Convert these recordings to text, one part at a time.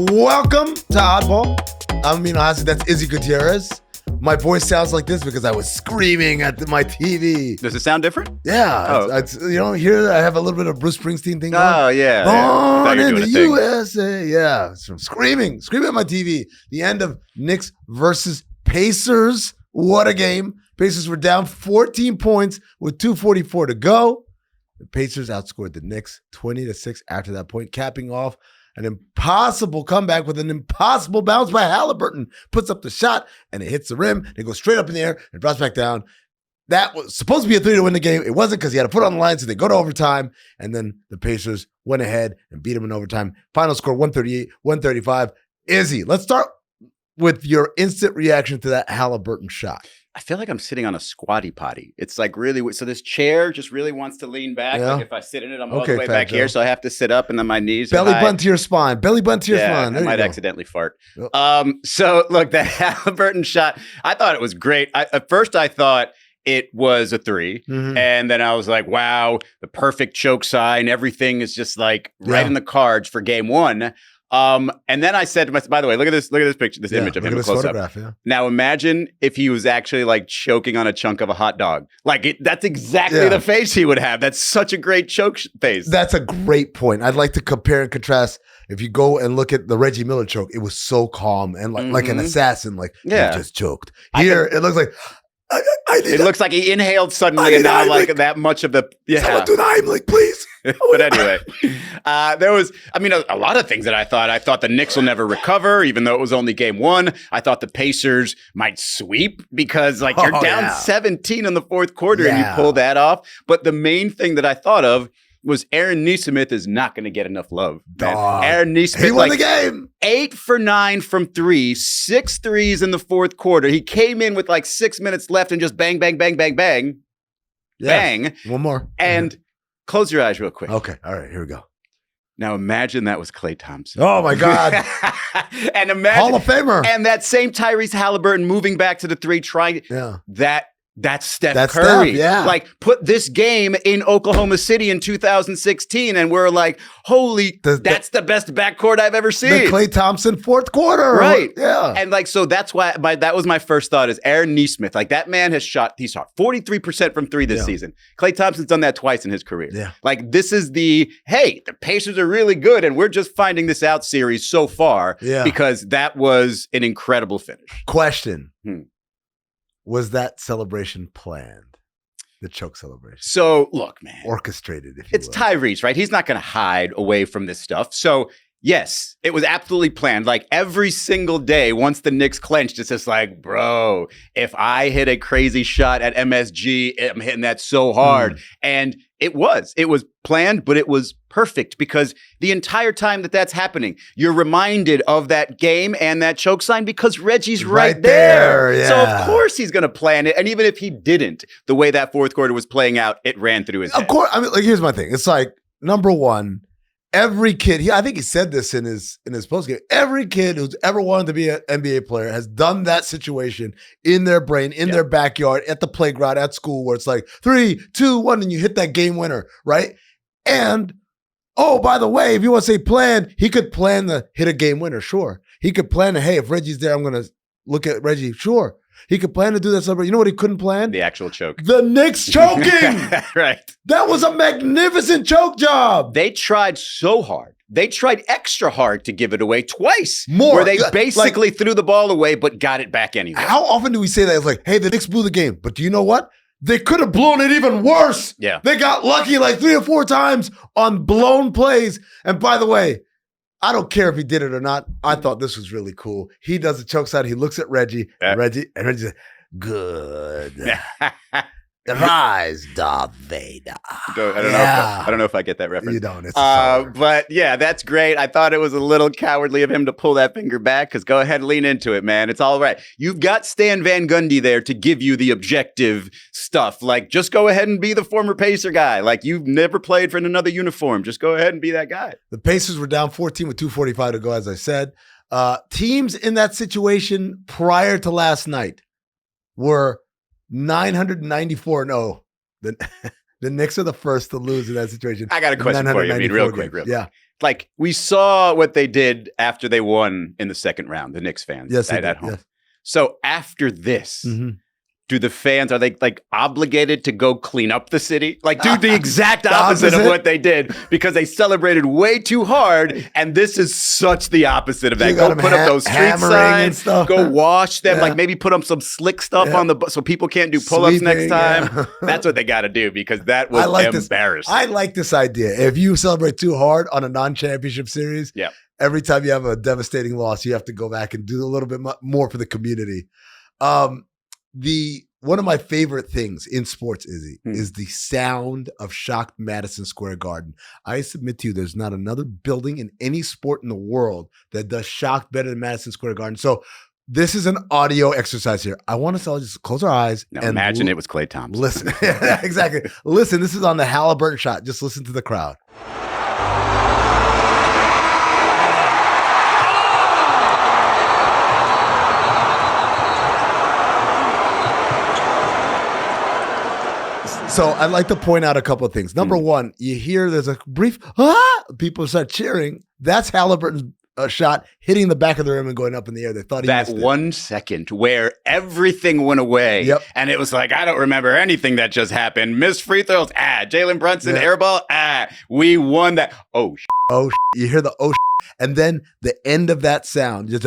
Welcome to Oddball. I'm Amino Hassan. That's Izzy Gutierrez. My voice sounds like this because I was screaming at my TV. Does it sound different? Yeah. It's, you know, here I have a little bit of Bruce Springsteen thing going. Oh, yeah. Born in the USA. Yeah. So I'm screaming at my TV. The end of Knicks versus Pacers. What a game. Pacers were down 14 points with 2:44 to go. The Pacers outscored the Knicks 20-6 after that point, capping off an impossible comeback with an impossible bounce by Haliburton. Puts up the shot, and it hits the rim. It goes straight up in the air and drops back down. That was supposed to be a 3 to win the game. It wasn't because he had to put it on the line, so they go to overtime, and then the Pacers went ahead and beat him in overtime. Final score, 138-135. Izzy, let's start with your instant reaction to that Haliburton shot. I feel like I'm sitting on a squatty potty. It's like really, so this chair just really wants to lean back. Yeah. Like if I sit in it, I'm all the way back here. So I have to sit up and then my knees belly button to your spine. Belly button to your spine. I might accidentally fart. Oh. So look, that Haliburton shot, I thought it was great. At first I thought it was a 3. Mm-hmm. And then I was like, wow, the perfect choke sign. Everything is just like right in the cards for game 1. And then I said to myself, by the way, look at this picture, this image of him close up. Yeah. Now imagine if he was actually like choking on a chunk of a hot dog. Like that's exactly the face he would have. That's such a great choke face. That's a great point. I'd like to compare and contrast. If you go and look at the Reggie Miller choke, it was so calm and like an assassin, like he just choked. Here, it looks like it looks like he inhaled suddenly and now like that much of the someone do the Heimlich, please. But anyway, there was, I mean, a lot of things that I thought the Knicks will never recover, even though it was only game 1. I thought the Pacers might sweep because like you're down 17 in the fourth quarter and you pull that off. But the main thing that I thought of was Aaron Nesmith is not going to get enough love. Aaron Nesmith, he won the game. 8 for 9 from 3, 6 threes in the fourth quarter. He came in with like 6 minutes left and just bang, bang, bang, bang, bang, bang. One more. And close your eyes real quick. Okay. All right. Here we go. Now imagine that was Klay Thompson. Oh my God. And imagine Hall of Famer. And that same Tyrese Haliburton moving back to the 3, trying That's Steph Curry. Like, put this game in Oklahoma City in 2016, and we're like, holy, that's the best backcourt I've ever seen. The Klay Thompson fourth quarter. Right. Yeah. And like, so that's why that was my first thought is Aaron Nesmith. Like, that man he shot 43% from 3 this season. Klay Thompson's done that twice in his career. Yeah. Like, this is the Pacers are really good, and we're just finding this out series so far because that was an incredible finish. Question. Was that celebration planned? The choke celebration. So, look, man. Orchestrated, if you It's will. Tyrese, right? He's not going to hide away from this stuff. So, yes, it was absolutely planned. Like, every single day, once the Knicks clinched, it's just like, bro, if I hit a crazy shot at MSG, I'm hitting that so hard. And it was planned, but it was perfect because the entire time that's happening, you're reminded of that game and that choke sign because Reggie's right there. Yeah. So of course he's going to plan it. And even if he didn't, the way that fourth quarter was playing out, it ran through his head. Of course. I mean, like, here's my thing. It's like, number one, every kid, I think he said this in his postgame, every kid who's ever wanted to be an NBA player has done that situation in their brain, in their backyard, at the playground, at school, where it's like 3, 2, 1, and you hit that game winner, right? And, oh, by the way, if you want to say plan, he could plan to hit a game winner, sure. He could plan to, hey, if Reggie's there, I'm going to look at Reggie, sure. He could plan to do that celebration. You know what he couldn't plan? The actual choke. The Knicks choking. Right. That was a magnificent choke job. They tried so hard. They tried extra hard to give it away twice. More. Where they basically threw the ball away but got it back anyway. How often do we say that? It's like, hey, the Knicks blew the game. But do you know what? They could have blown it even worse. Yeah. They got lucky like 3 or 4 times on blown plays. And by the way, I don't care if he did it or not. I thought this was really cool. He does a choke side. He looks at Reggie, and Reggie says, good. Rise, Darth Vader. I don't know if I get that reference. You don't. It's but yeah, that's great. I thought it was a little cowardly of him to pull that finger back because go ahead, lean into it, man. It's all right. You've got Stan Van Gundy there to give you the objective stuff. Like, just go ahead and be the former Pacer guy. Like, you've never played for another uniform. Just go ahead and be that guy. The Pacers were down 14 with 2:45 to go, as I said. Teams in that situation prior to last night were 994-0. The The Knicks are the first to lose in that situation. I got a question for you. I mean, real quick. Yeah. Like, we saw what they did after they won in the second round, the Knicks fans at home. Yes. So after this, do the fans, are they like obligated to go clean up the city? Like, do the exact opposite of what they did because they celebrated way too hard. And this is such the opposite of that. Go put up those street signs, go wash them, like maybe put up some slick stuff on the bus so people can't do pull-ups next time. That's what they got to do because that was embarrassing. I like this idea. If you celebrate too hard on a non-championship series, every time you have a devastating loss, you have to go back and do a little bit more for the community. One of my favorite things in sports, Izzy, is the sound of shocked Madison Square Garden. I submit to you, there's not another building in any sport in the world that does shocked better than Madison Square Garden. So this is an audio exercise here. I want us all just close our eyes. Now and imagine it was Klay Thompson. Listen, exactly. Listen, this is on the Haliburton shot. Just listen to the crowd. So I'd like to point out a couple of things. Number one, you hear there's a brief, people start cheering. That's Haliburton's shot hitting the back of the rim and going up in the air. They thought he missed it. That 1 second where everything went away. And it was like, I don't remember anything that just happened. Missed free throws. Jalen Brunson, airball. We won that. Oh, you hear the and then the end of that sound, just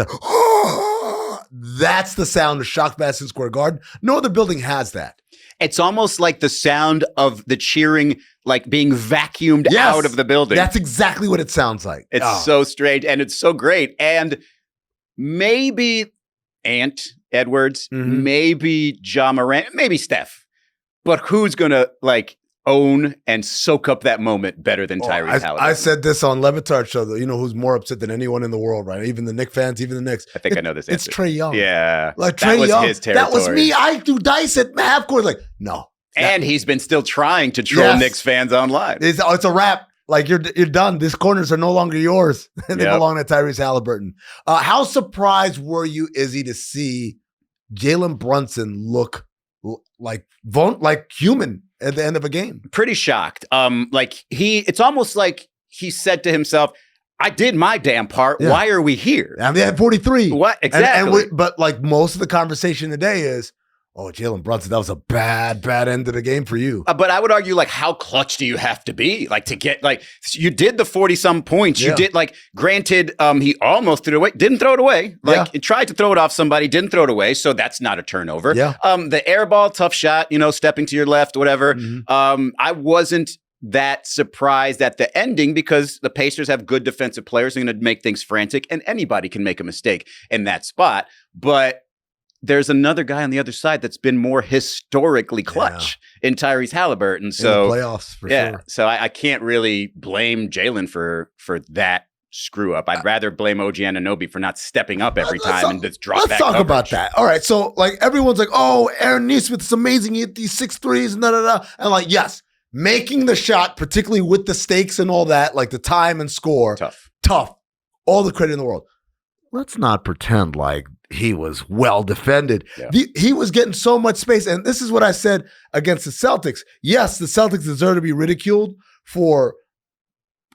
that's the sound of shocked Madison Square Garden. No other building has that. It's almost like the sound of the cheering, like being vacuumed out of the building. That's exactly what it sounds like. It's so strange and it's so great. And maybe Ant Edwards, maybe Ja Morant, maybe Steph. But who's going to like own and soak up that moment better than Tyrese Haliburton? I said this on Le Batard show, though. You know who's more upset than anyone in the world, right? Even the Knicks fans, even the Knicks. I think I know this answer. It's Trae Young. Yeah. Like Trae Young. His territory. That was me. I do dice at half court. Like, no. And he's been still trying to troll Knicks fans online. It's a wrap. Like, you're done. These corners are no longer yours. They belong to Tyrese Haliburton. How surprised were you, Izzy, to see Jalen Brunson look like human at the end of a game? Pretty shocked. It's almost like he said to himself, I did my damn part. Yeah. Why are we here? And they had 43. What? Exactly. But like most of the conversation today is, oh, Jalen Brunson, that was a bad end of the game for you. But I would argue, like, how clutch do you have to be? Like, to get, like, you did the 40-some points. You did, like, granted, he almost threw it away. Didn't throw it away. Like, he tried to throw it off somebody. Didn't throw it away. So that's not a turnover. Yeah. The air ball, tough shot, stepping to your left, whatever. I wasn't that surprised at the ending because the Pacers have good defensive players. They're going to make things frantic, and anybody can make a mistake in that spot. But there's another guy on the other side that's been more historically clutch in Tyrese Haliburton. So in the playoffs, for sure. So I can't really blame Jalen for that screw up. I'd rather blame OG Anunoby for not stepping up every time and just drop back. Let's talk about that. All right. So like everyone's like, oh, Aaron Nesmith is amazing. He hit these 6 threes and da-da-da. And like, yes, making the shot, particularly with the stakes and all that, like the time and score. Tough. All the credit in the world. Let's not pretend like he was well defended. Yeah. He was getting so much space. And this is what I said against the Celtics. Yes, the Celtics deserve to be ridiculed for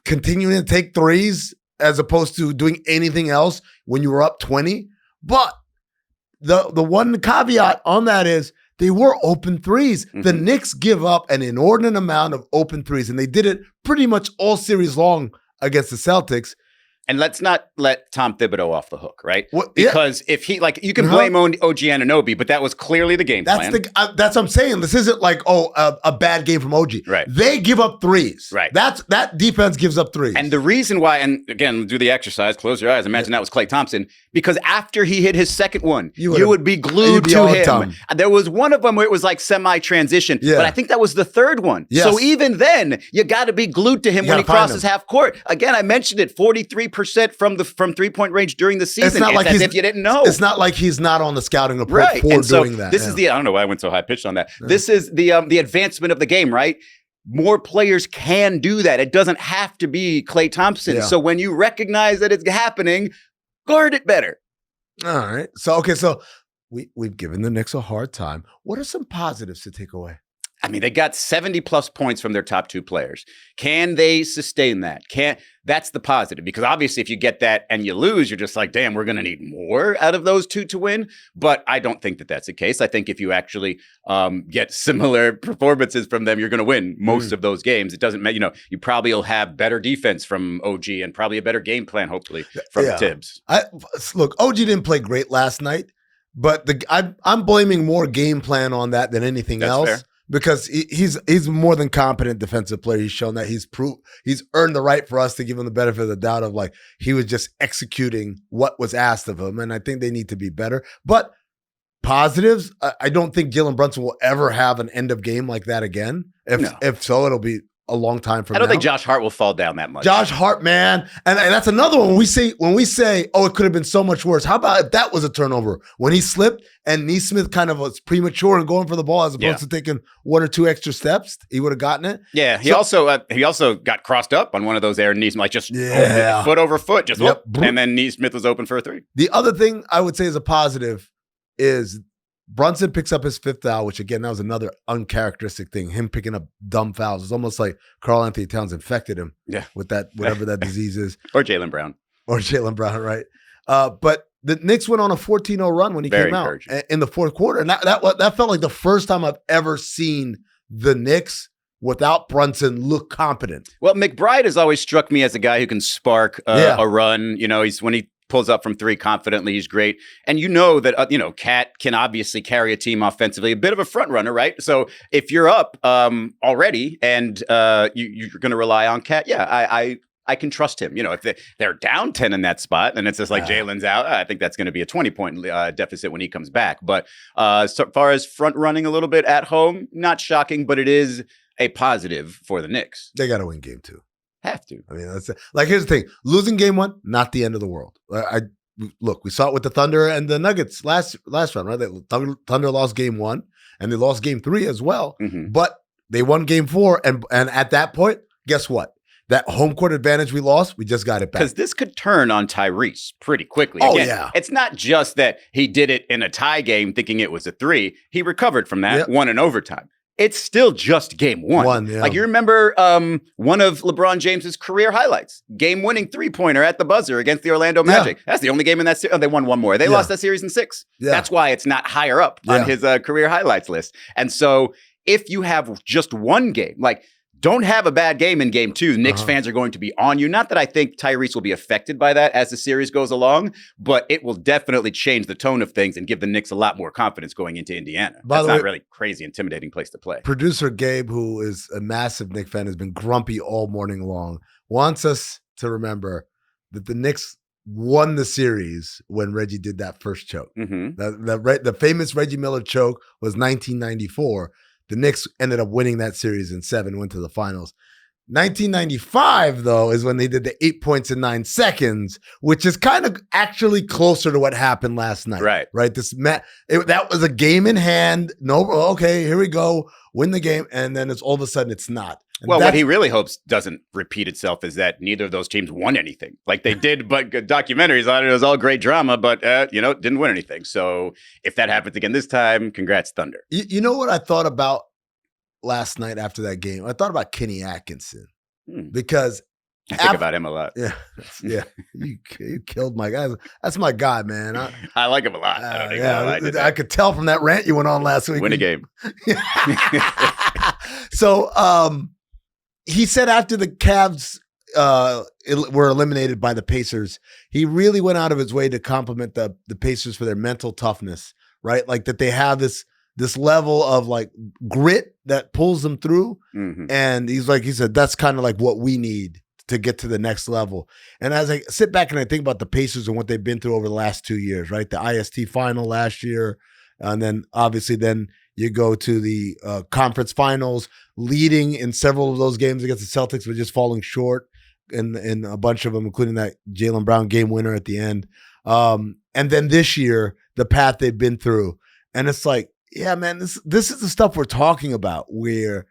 continuing to take threes as opposed to doing anything else when you were up 20. But the one caveat on that is they were open threes. The Knicks give up an inordinate amount of open threes, and they did it pretty much all series long against the Celtics. And let's not let Tom Thibodeau off the hook, right? Because if he, like, you can blame OG Anunoby, but that was clearly the game plan. That's what I'm saying. This isn't like, a bad game from OG. Right. They give up threes. Right. That defense gives up threes. And the reason why, and again, do the exercise, close your eyes, imagine that was Klay Thompson, because after he hit his second one, you would be glued to him. There was one of them where it was like semi-transition, but I think that was the third one. Yes. So even then, you got to be glued to him when he crosses half court. Again, I mentioned it, 43% from 3-point range during the season. It's not like as if you didn't know. It's not like he's not on the scouting report for doing that. This is I don't know why I went so high pitched on that. Yeah. This is the advancement of the game, right? More players can do that. It doesn't have to be Klay Thompson. Yeah. So when you recognize that it's happening, guard it better. All right. So we've given the Knicks a hard time. What are some positives to take away? I mean, they got 70 plus points from their top two players. Can they sustain that? That's the positive, because obviously if you get that and you lose, you're just like, damn, we're going to need more out of those two to win. But I don't think that that's the case. I think if you actually get similar performances from them, you're going to win most of those games. It doesn't matter. You probably will have better defense from OG and probably a better game plan, hopefully, from Tibbs. Look, OG didn't play great last night, but I'm blaming more game plan on that than anything else. Fair. Because he's more than competent defensive player. He's shown that he's earned the right for us to give him the benefit of the doubt of like he was just executing what was asked of him. And I think they need to be better. But positives, I don't think Jalen Brunson will ever have an end of game like that again. If so, it'll be a long time from now. I don't think Josh Hart will fall down that much. Josh Hart, man. And that's another one. When we say, oh, it could have been so much worse. How about if that was a turnover? When he slipped and Nesmith kind of was premature and going for the ball as opposed to taking one or two extra steps, he would have gotten it. Yeah, he also got crossed up on one of those Nesmith, like just foot over foot, just whoop, and then Nesmith was open for a three. The other thing I would say is a positive is Brunson picks up his fifth foul, which again, that was another uncharacteristic thing. Him picking up dumb fouls. It's almost like Karl-Anthony Towns infected him with that, whatever that disease is. Or Jalen Brown, right? But the Knicks went on a 14-0 run when he came out in the fourth quarter. And that felt like the first time I've ever seen the Knicks without Brunson look competent. Well, McBride has always struck me as a guy who can spark a run. When he pulls up from three confidently, he's great. And that, Cat can obviously carry a team offensively, a bit of a front runner, right? So if you're up already and you're going to rely on Cat, I can trust him. If they're down 10 in that spot and it's just like Jalen's out, I think that's going to be a 20-point deficit when he comes back. But so far as front running a little bit at home, not shocking, but it is a positive for the Knicks. They got to win game two. Have to. I mean, that's like, here's the thing. Losing game one, not the end of the world. Look, we saw it with the Thunder and the Nuggets last run, right? Thunder lost game one and they lost game three as well. Mm-hmm. But they won game four. And at that point, guess what? That home court advantage we lost, we just got it back. Because this could turn on Tyrese pretty quickly. Again, it's not just that he did it in a tie game thinking it was a three. He recovered from that, won in overtime. It's still just game one. Like, you remember one of LeBron James's career highlights, game-winning three-pointer at the buzzer against the Orlando Magic. That's the only game in that series. Oh, they won one more. They lost that series in 6. That's why it's not higher up on his career highlights list. And so if you have just one game, like, don't have a bad game in game two. Knicks fans are going to be on you. Not that I think Tyrese will be affected by that as the series goes along, but it will definitely change the tone of things and give the Knicks a lot more confidence going into Indiana. That's not really crazy, intimidating place to play. Producer Gabe, who is a massive Knicks fan, has been grumpy all morning long, wants us to remember that the Knicks won the series when Reggie did that first choke. Mm-hmm. The famous Reggie Miller choke was 1994. The Knicks ended up winning that series in 7, went to the finals. 1995, though, is when they did the 8 points in 9 seconds, which is kind of actually closer to what happened last night. Right. That was a game in hand. Okay, here we go. Win the game. And then all of a sudden it's not. And what he really hopes doesn't repeat itself is that neither of those teams won anything. Like they did, but documentaries on it. It was all great drama, but didn't win anything. So if that happens again this time, congrats, Thunder. You know what I thought about last night after that game? I thought about Kenny Atkinson because I think about him a lot. Yeah. You killed my guy. That's my guy, man. I like him a lot. I could tell from that rant you went on last week. Win a game. So, he said after the Cavs were eliminated by the Pacers, he really went out of his way to compliment the Pacers for their mental toughness, right? Like that they have this level of like grit that pulls them through. Mm-hmm. And he said, that's kind of like what we need to get to the next level. And as I sit back and I think about the Pacers and what they've been through over the last 2 years, right? The Iciest final last year, and then obviously you go to the conference finals, leading in several of those games against the Celtics, but just falling short in a bunch of them, including that Jalen Brown game winner at the end. And then this year, the path they've been through. And it's like, yeah, man, this is the stuff we're talking about. We're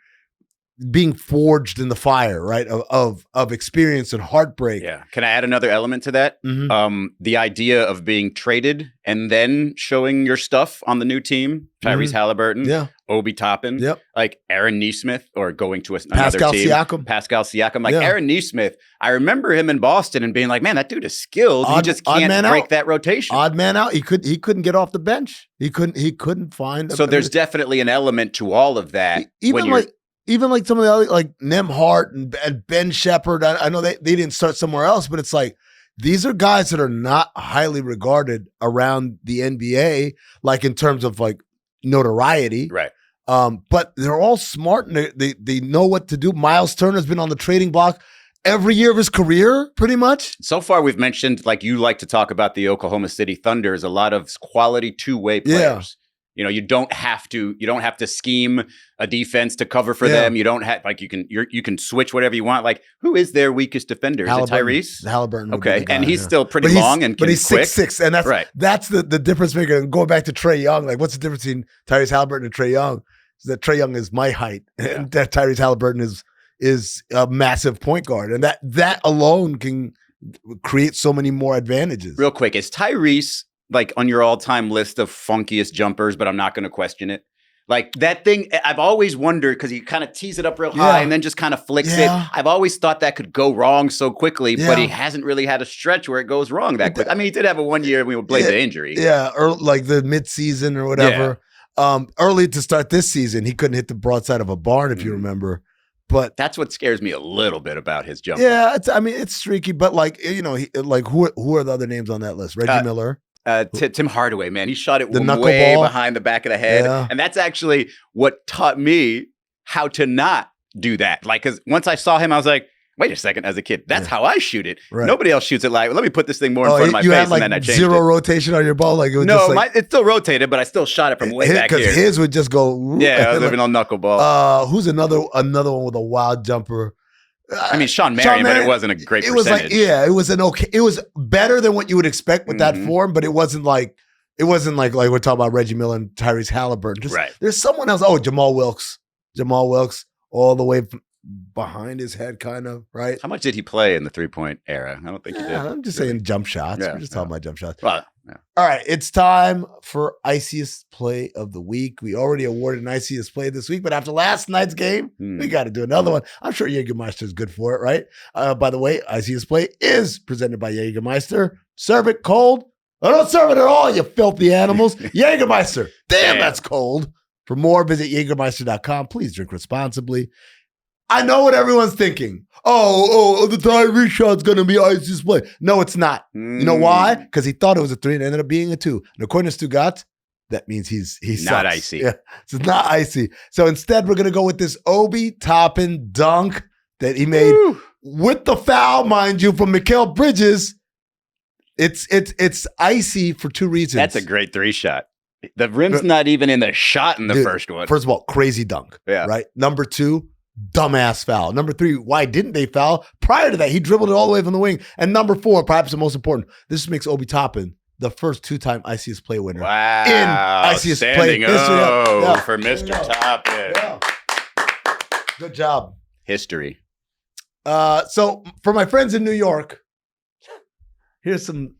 being forged in the fire, right? Of experience and heartbreak. Yeah. Can I add another element to that? Mm-hmm. The idea of being traded and then showing your stuff on the new team, Tyrese Haliburton. Yeah. Obi Toppin, Yep. like Aaron Nesmith, or going to another Pascal team. Siakam. Pascal Siakam. Like Aaron Nesmith, I remember him in Boston and being like, man, that dude is skilled. He just can't break that rotation. Odd man out. He couldn't get off the bench. He couldn't find. So there's definitely an element to all of that. Even like some of the other, like Hart and Ben Shepherd. I know they didn't start somewhere else, but it's like, these are guys that are not highly regarded around the NBA, like in terms of like notoriety. Right. But they're all smart and they know what to do. Miles Turner's been on the trading block every year of his career, pretty much. So far, we've mentioned, like you like to talk about the Oklahoma City Thunder, as a lot of quality two-way players. Yeah. You know, you don't have to scheme a defense to cover for them. You don't have you can switch whatever you want. Like, who is their weakest defender? Is it Tyrese? Haliburton. Okay, Guy, and he's still pretty long and but he's quick. 6'6", and that's the difference maker. And going back to Trae Young, like, what's the difference between Tyrese Haliburton and Trae Young? Is that Trae Young is my height, and that Tyrese Haliburton is a massive point guard, and that alone can create so many more advantages. Real quick, is Tyrese like on your all-time list of funkiest jumpers, but I'm not going to question it? Like that thing, I've always wondered, because he kind of tees it up real high and then just kind of flicks it. I've always thought that could go wrong so quickly, but he hasn't really had a stretch where it goes wrong that quick. I mean, he did have a 1 year we would blame the injury. Yeah, or like the mid-season or whatever. Early to start this season, he couldn't hit the broadside of a barn, if you remember. But that's what scares me a little bit about his jumper. Yeah, it's streaky, but like, you know, who are the other names on that list? Reggie Miller. Tim Hardaway, man, he shot it the way behind the back of the head, and that's actually what taught me how to not do that. Like, because once I saw him, I was like, wait a second, as a kid, that's how I shoot it. Right. Nobody else shoots it like, let me put this thing more in front of my face, had, like, and then I changed zero it. rotation on your ball? Like, it was no, it still rotated, but I still shot it from way back here. Because his would just go. Yeah, I was living on knuckleball. Who's another one with a wild jumper? I mean, Sean Marion, but it wasn't a great percentage. Was like, it was better than what you would expect with that form, but it wasn't like we're talking about Reggie Miller and Tyrese Haliburton. There's someone else. Oh, Jamal Wilkes, all the way behind his head, kind of, right? How much did he play in the 3-point era? I don't think he did. I'm just saying jump shots. We're just talking about jump shots. Well, all right, it's time for Iciest Play of the Week. We already awarded an Iciest Play this week, but after last night's game, we got to do another one. I'm sure Jägermeister is good for it, right? By the way, Iciest Play is presented by Jägermeister. Serve it cold. Oh, don't serve it at all, you filthy animals. Jägermeister. Damn, that's cold. For more, visit Jägermeister.com. Please drink responsibly. I know what everyone's thinking. Oh, the Tyrese shot's going to be Iciest Play. No, it's not. You know why? Because he thought it was a 3 and it ended up being a 2. And according to Stugatz, that means he's not sucks. icy. Yeah, it's not icy. So instead, we're going to go with this Obi Toppin dunk that he made with the foul, mind you, from Mikal Bridges. It's icy for 2 reasons. That's a great 3 shot. The rim's not even in the shot in the first one. First of all, crazy dunk. Yeah. Right? Number 2, dumbass foul. Number 3, why didn't they foul? Prior to that, he dribbled it all the way from the wing. And number 4, perhaps the most important, this makes Obi Toppin the first 2-time Iciest Play winner. Wow. In Iciest Play history. For Mr. Toppin. Yeah. Good job. History. So for my friends in New York, here's some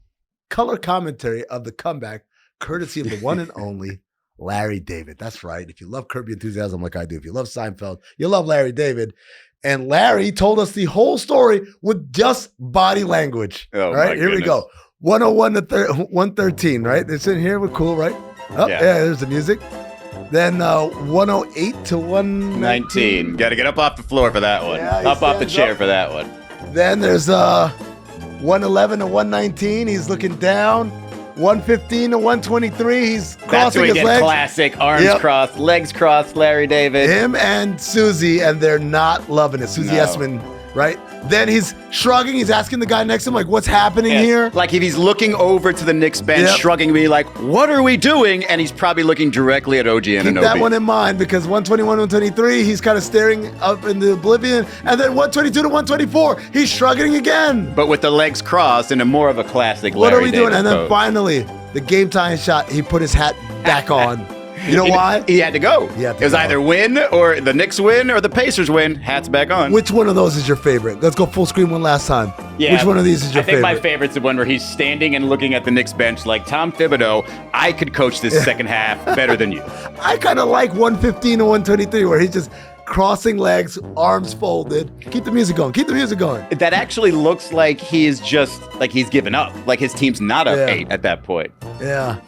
color commentary of the comeback, courtesy of the one and only Larry David. That's right. If you love Curb Your Enthusiasm like I do, if you love Seinfeld, you love Larry David. And Larry told us the whole story with just body language. Oh, right? Here we go. 101 to 113, right? It's in here. We're cool, right? Oh, yeah, there's the music. Then 108 to 119. Got to get up off the floor for that one. Yeah, up off the chair for that one. Then there's 111 to 119. He's looking down. 115 to 123. He's crossing his legs. Classic arms crossed, legs crossed, Larry David. Him and Susie, and they're not loving it. Susie Essman, right? Then he's shrugging. He's asking the guy next to him, like, what's happening here? Like if he's looking over to the Knicks bench, shrugging me like, what are we doing? And he's probably looking directly at OG Anunoby. Keep that one in mind, because 121, 123, he's kind of staring up into oblivion. And then 122 to 124, he's shrugging again. But with the legs crossed in a more of a classic Larry What are we doing? Davis And then pose. Finally, the game-tying shot, he put his hat back on. You know why? He had to go. It was either win or the Knicks win or the Pacers win. Hats back on. Which one of those is your favorite? Let's go full screen one last time. Yeah, Which one of these is your favorite? I think my favorite's the one where he's standing and looking at the Knicks bench like, Tom Thibodeau, I could coach this second half better than you. I kind of like 115 and 123 where he's just crossing legs, arms folded. Keep the music going. Keep the music going. That actually looks like he is just, like he's given up. Like his team's not up 8 at that point. Yeah.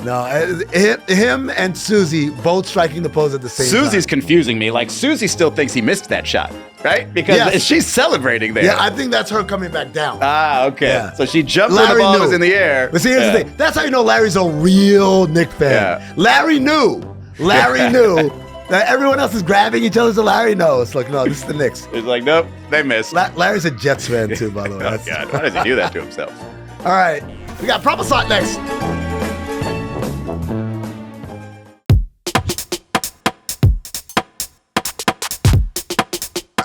No, him and Susie both striking the pose at the same time. Susie's confusing me. Like, Susie still thinks he missed that shot, right? Because she's celebrating there. Yeah, I think that's her coming back down. Ah, okay. Yeah. So she jumped when the ball was in the air. But see, here's the thing. That's how you know Larry's a real Knick fan. Yeah. Larry knew that everyone else is grabbing each other, so Larry knows. Like, no, this is the Knicks. He's like, nope, they missed. Larry's a Jets fan, too, by the way. Oh, God. Why does he do that to himself? All right. We got Proper Slot next.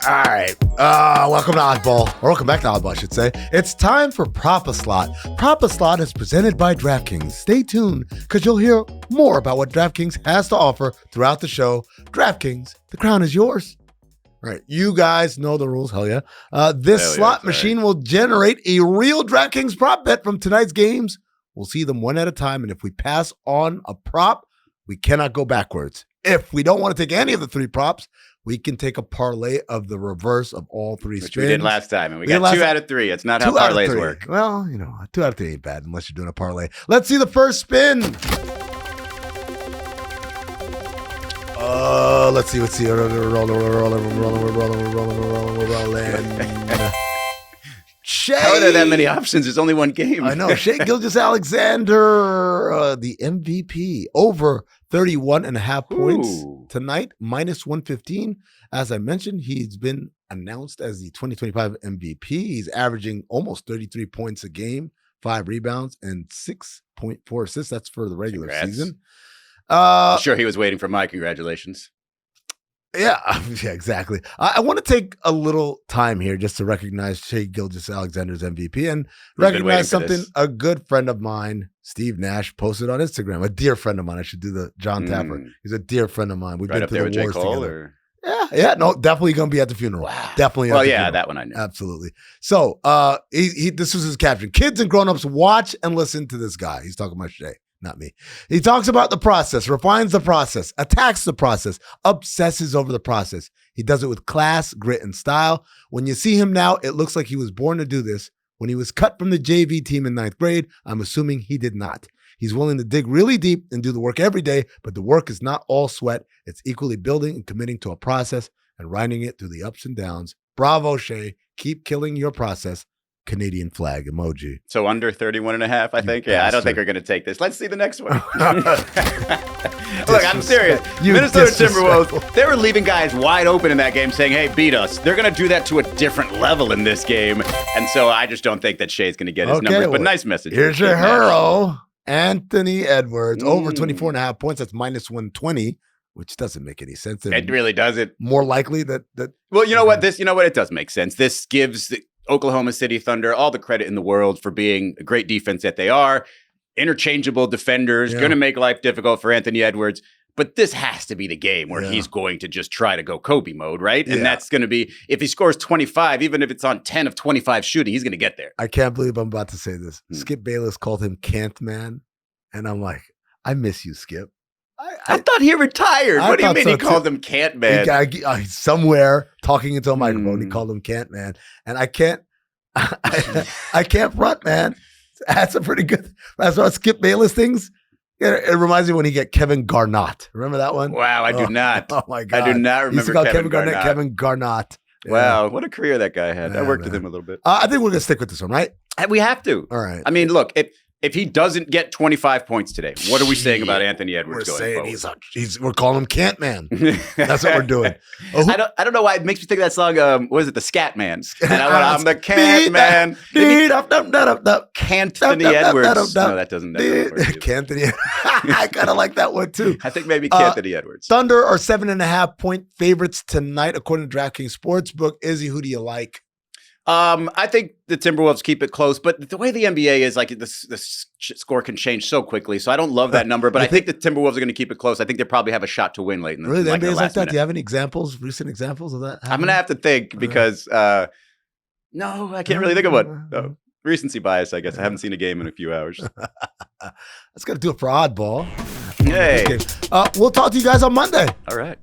All right. Welcome to Oddball. Or welcome back to Oddball, I should say. It's time for Proper Slot. Proper Slot is presented by DraftKings. Stay tuned, because you'll hear more about what DraftKings has to offer throughout the show. DraftKings, the crown is yours. All right. You guys know the rules. Hell yeah. This slot machine will generate a real DraftKings prop bet from tonight's games. We'll see them one at a time, and if we pass on a prop, we cannot go backwards. If we don't want to take any of the 3 props, we can take a parlay of the reverse of all 3 spins. Which we did last time, and we got 2 out of 3. It's not how parlays work. Well, 2 out of 3 ain't bad unless you're doing a parlay. Let's see the first spin. Let's see. We're rolling. Shai. How are there that many options? There's only one game. I know. Shai Gilgeous-Alexander, the MVP, over 31.5 points tonight, minus 115. As I mentioned, he's been announced as the 2025 MVP. He's averaging almost 33 points a game, 5 rebounds, and 6.4 assists. That's for the regular season. I'm sure he was waiting for my congratulations. Yeah, exactly. I want to take a little time here just to recognize Shai Gilgeous-Alexander's MVP and recognize something a good friend of mine, Steve Nash, posted on Instagram. A dear friend of mine. I should do the John Tapper. He's a dear friend of mine. We've been through the wars together. Yeah, no, definitely going to be at the funeral. Wow. Definitely. Well, yeah, that one I know. Absolutely. So, this was his caption. Kids and grown-ups watch and listen to this guy. He's talking about Shai. Not me. He talks about the process, refines the process, attacks the process, obsesses over the process. He does it with class, grit, and style. When you see him now, it looks like he was born to do this. When he was cut from the JV team in 9th grade, I'm assuming he did not. He's willing to dig really deep and do the work every day, but the work is not all sweat. It's equally building and committing to a process and riding it through the ups and downs. Bravo, Shai. Keep killing your process. Canadian flag emoji. So under 31.5, I think. Yeah, I don't think we're going to take this. Let's see the next one. Look, I'm serious. Minnesota Timberwolves, they were leaving guys wide open in that game saying, hey, beat us. They're going to do that to a different level in this game. And so I just don't think that Shai's going to get his numbers. But nice message. Here's your hero, Anthony Edwards, over 24.5 points. That's minus 120. Which doesn't make any sense. It really doesn't. More likely that. Well, you know what? It does make sense. This gives the Oklahoma City Thunder all the credit in the world for being a great defense that they are. Interchangeable defenders, going to make life difficult for Anthony Edwards. But this has to be the game where he's going to just try to go Kobe mode, right? And that's going to be, if he scores 25, even if it's on 10 of 25 shooting, he's going to get there. I can't believe I'm about to say this. Skip Bayless called him Can't Man. And I'm like, I miss you, Skip. I thought he retired. What do you mean he called him Can't Man? He's somewhere talking into a microphone. He called him Can't Man. And I can't front, man. That's a pretty good, that's what Skip Bayless things. It reminds me when he got Kevin Garnett. Remember that one? Wow, I do not. Oh my God. I do not remember Kevin Garnett. Kevin Garnett. Yeah. Wow, what a career that guy had. I worked with him a little bit. I think we're going to stick with this one, right? We have to. All right. I mean, look, if he doesn't get 25 points today, what are we saying about Anthony Edwards going forward? We're calling him Can't Man. That's what we're doing. I don't know why it makes me think of that song. What is it? The Scat Man. And I'm the Can't Man. Can'thony Edwards. No, that doesn't work. Can'thony. I kind of like that one too. I think maybe Can'thony Edwards. Thunder are 7.5 point favorites tonight, according to DraftKings Sportsbook. Izzy, who do you like? I think the Timberwolves keep it close, but the way the NBA is, like, the score can change so quickly. So I don't love that number, but I think the Timberwolves are going to keep it close. I think they probably have a shot to win late in the Really, the NBA is like that? Minute. Do you have any recent examples of that happening? I'm going to have to think because No, I can't really think of one. No. Recency bias, I guess. I haven't seen a game in a few hours. That's going to do it for Oddball. Hey. We'll talk to you guys on Monday. All right.